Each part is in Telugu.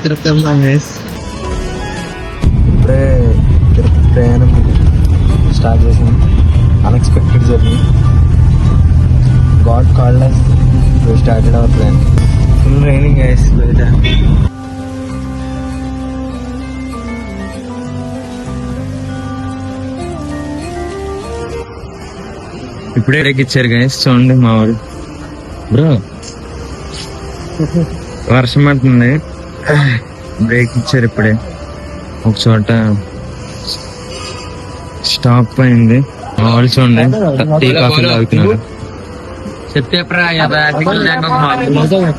తిరుపతి గైస్ ఇప్పుడే తిరుపతి ప్రయాణం స్టార్ట్ చేసాం. Unexpected journey. God called us, we started our plan. Full raining guys బయట. ఇప్పుడే బ్రేక్ ఇచ్చారు గైస్, చూడండి మా వాడు. బ్రో వర్షం పడుతుంది, బ్రేక్ ఇచ్చారు ఇప్పుడే. ఒక చోట స్టాప్ అయింది. మా వాళ్ళు చూడండి టీ కాఫీలు తాగుతున్నారు.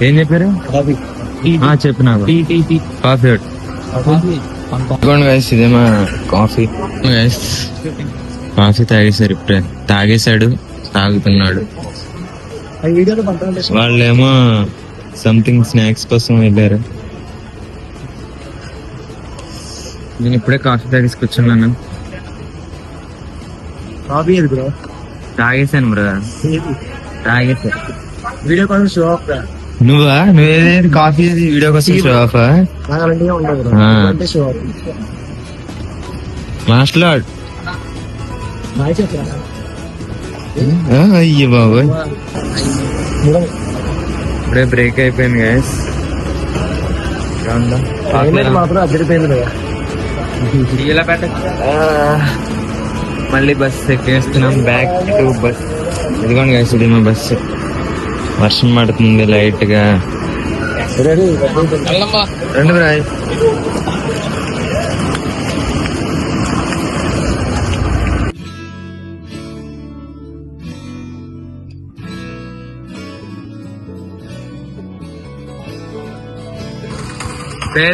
ఏం చెప్పారు? చెప్పినా కాఫీ గైస్, ఇదే మా కాఫీ గైస్. కాఫీ తాగేశారు ఇప్పుడే, తాగేశాడు, తాగుతున్నాడు. వాళ్ళేమో సంథింగ్ స్నాక్స్ కోసం వెళ్ళారు. నేను ఇప్పుడే కాఫీ తాగేసి కూర్చున్నాను. తాగేశాను బ్రో, తాగేసా. వీడియో కోసం షో ఆఫ్. నువ్వేది కాఫీ వీడియో కోసం షో ఆఫ్? మాట్లాడు. అయ్యో బాబోయ్, ఇప్పుడే బ్రేక్ అయిపోయింది గైస్. మాత్రం అదిరిపోయింది. మళ్ళీ బస్ ఎక్కేస్తున్నాం, బ్యాక్ టు బస్. ఇదిగోండి గైస్, ఇది మా బస్సు. వర్షం పడుతుంది లైట్ గా. రెండు రాయ్.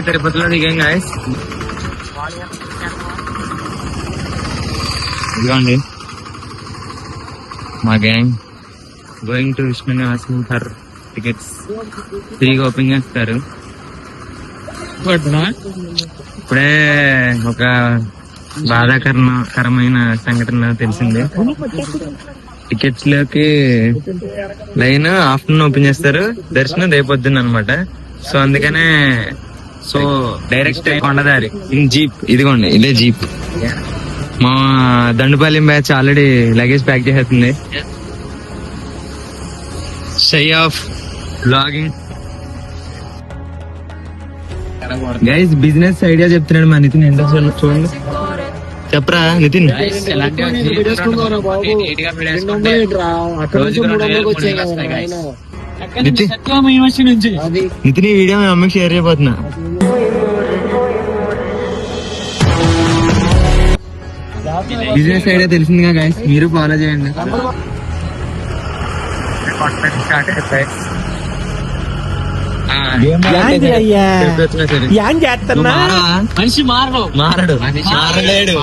తిరుపతిలో దిగాం గైస్. ఇదిగోండి మా గ్యాంగ్ గోయింగ్ టు విష్ణు నివాసం ఫర్ టికెట్స్. ఫ్రీగా ఓపెన్ చేస్తారు. ఇప్పుడే ఒక బాధాకరమైన సంఘటన తెలిసింది. టికెట్స్ లోకి లైన్ ఆఫ్టర్నూన్ ఓపెన్ చేస్తారు, దర్శనం రేపొద్దున అనమాట. సో అందుకనే డైరెక్ట్ కొండదారి ఇన్ జీప్. ఇదిగోండి ఇదే జీప్. మా Dandupalli batch already luggage pack చేసేస్తుంది. Shy of blogging guys. Business idea చెప్తున్నాడు మా నితిన్. ఏంటో చూడండి, చెప్పరా నితిన్. నితిన్ ఈ వీడియో మా అమ్మకి షేర్ చేయబోతున్నా. బిజినెస్ ఐడియా తెలిసిందిగా గైస్, మీరు ఫాలో చేయండి. మనిషి మారలేడు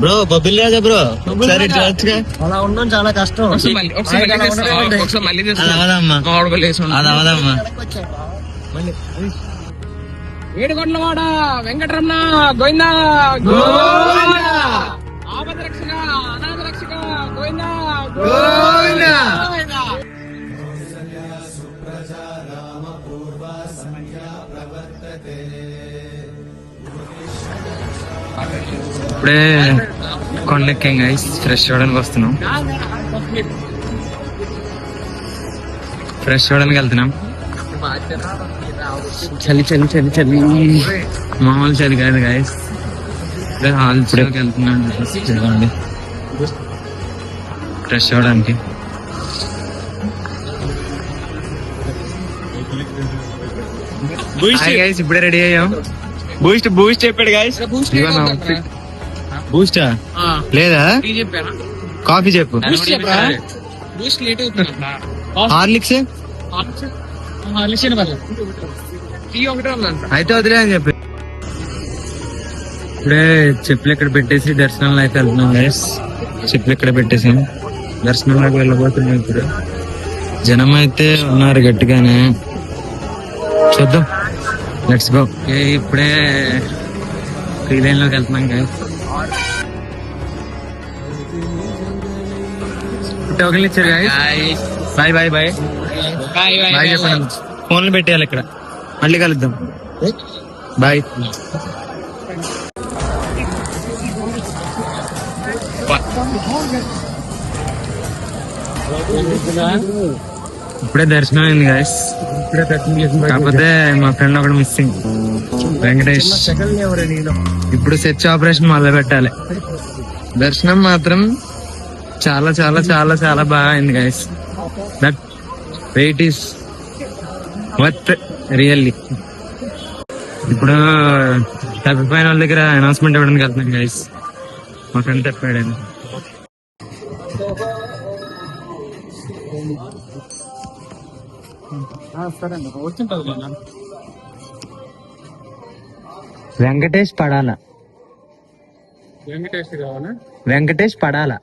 బ్రో. బొబ్బిల్ రాజా బ్రో, ఒకసారి చూడొచ్చుగా. అలా ఉండడం చాలా కష్టం. అదమ్మా ఏడుగొండలవాడ వెంకటరమణ గోవిందా గోవిందా. ఆపద రక్షక అనాథ రక్షక గోవిందా గోవిందా. ఇప్పుడే కొండెక్కాం గైస్, ఫ్రెష్ అవ్వడానికి వస్తున్నాం. ఫ్రెష్ అవ్వడానికి వెళ్తున్నాం. చలి చలి చలి చలి, మామూలు చలి కాదు గైస్. హాల్ ఇప్పుడేకి వెళ్తున్నాం ఫ్రెష్ అవ్వడానికి. గైస్ ఇప్పుడే రెడీ అయ్యాం. బూస్ట్ చెప్పాడు గైస్. బూస్టా లేదా? కాఫీ చెప్పు. హార్లిక్స్ అయితే వదిలే అని చెప్పి ఇప్పుడే చెప్పులు ఇక్కడ పెట్టేసి దర్శనంలో అయితే వెళ్తున్నాం గైస్. చెప్పులు ఇక్కడ పెట్టేసాం, దర్శనంలోకి వెళ్ళబోతున్నాం. ఇప్పుడు జనం అయితే ఉన్నారు గట్టిగానే, చూద్దాం. Let's go. ఇప్పుడే ఫ్రీ లైన్ లోకి వెళ్తున్నాం గైస్. టోకెన్లు ఇచ్చారు guys. Bye bye bye bye చెప్పండి. ఫోన్లు పెట్టేయాలి ఇక్కడ. మళ్ళీ కలుద్దాం. బాయ్. ఇప్పుడే దర్శనం అయింది గాయస్. కాకపోతే మా ఫ్రెండ్ ఒకటి మిస్సింగ్, వెంకటేష్. ఇప్పుడు సెర్చ్ ఆపరేషన్ మొదలు పెట్టాలి. దర్శనం మాత్రం చాలా చాలా చాలా చాలా బాగా అయింది guys. That wait is worth really. ఇప్పుడు తప్పిపోయిన వాళ్ళ దగ్గర అనౌన్స్మెంట్ ఇవ్వడానికి వెళ్తున్నాం గైస్. మా ఫ్రెండ్ తప్పాడు. వెంకటేష్ పడాల. వెంకటేష్ పడాల.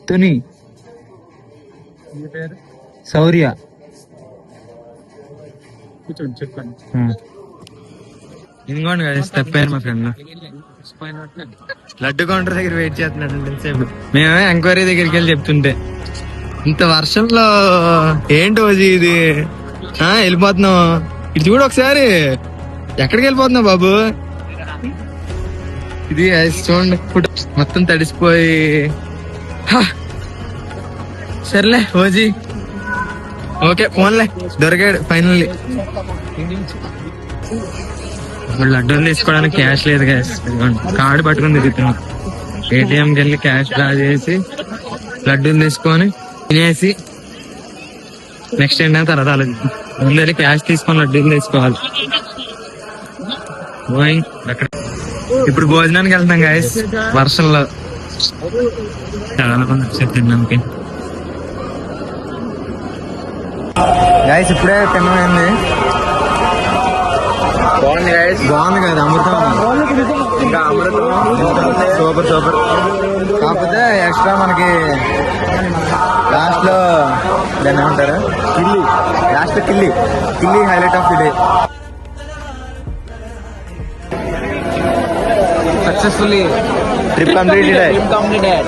తుని శౌర్య. ఇదిగోండి గైస్, తప్పారు మా ఫ్రెండ్. లడ్డు కౌంటర్ దగ్గర వెయిట్ చేస్తున్నాడు సేపు. మేమే ఎంక్వైరీ దగ్గరికి వెళ్ళి చెప్తుంటే ఇంత వర్షంలో ఏంటి ఓజీ ఇది వెళ్ళిపోతున్నావు. ఇది చూడు ఒకసారి, ఎక్కడికి వెళ్ళిపోతున్నావు బాబు? ఇది చూడండి, మొత్తం తడిసిపోయి. సర్లే ఓజీ, ఓకే ఫోన్లే, దొరికాడు ఫైనల్లీ. ఇప్పుడు లడ్డూలు తీసుకోవడానికి క్యాష్ లేదు గ్యాస్, కార్డు పట్టుకుని తిరుగుతున్నాం. ఏటీఎంకి వెళ్ళి క్యాష్ డ్రా చేసి లడ్డూలు తీసుకొని తినేసి నెక్స్ట్ ఏంటంటే తర్వాత ఆలోచిద్దాం. ముందు వెళ్ళి క్యాష్ తీసుకొని లడ్డూలు తీసుకోవాలి. అక్కడ ఇప్పుడు భోజనానికి వెళ్తాం గాయస్, వర్షంలో. చాలా మంది వచ్చారు తినడానికి. గాయస్ ఇప్పుడే తినమైంది. బాగుంది గాయస్, బాగుంది కదా, అమృతం. ఇంకా అమృతం సూపర్ సూపర్. కాకపోతే ఎక్స్ట్రా మనకి లాస్ట్ లో దాన్ని ఏమంటారు, కిల్లి. లాస్ట్ లో కిల్లి highlight of the day. Successfully trip completed.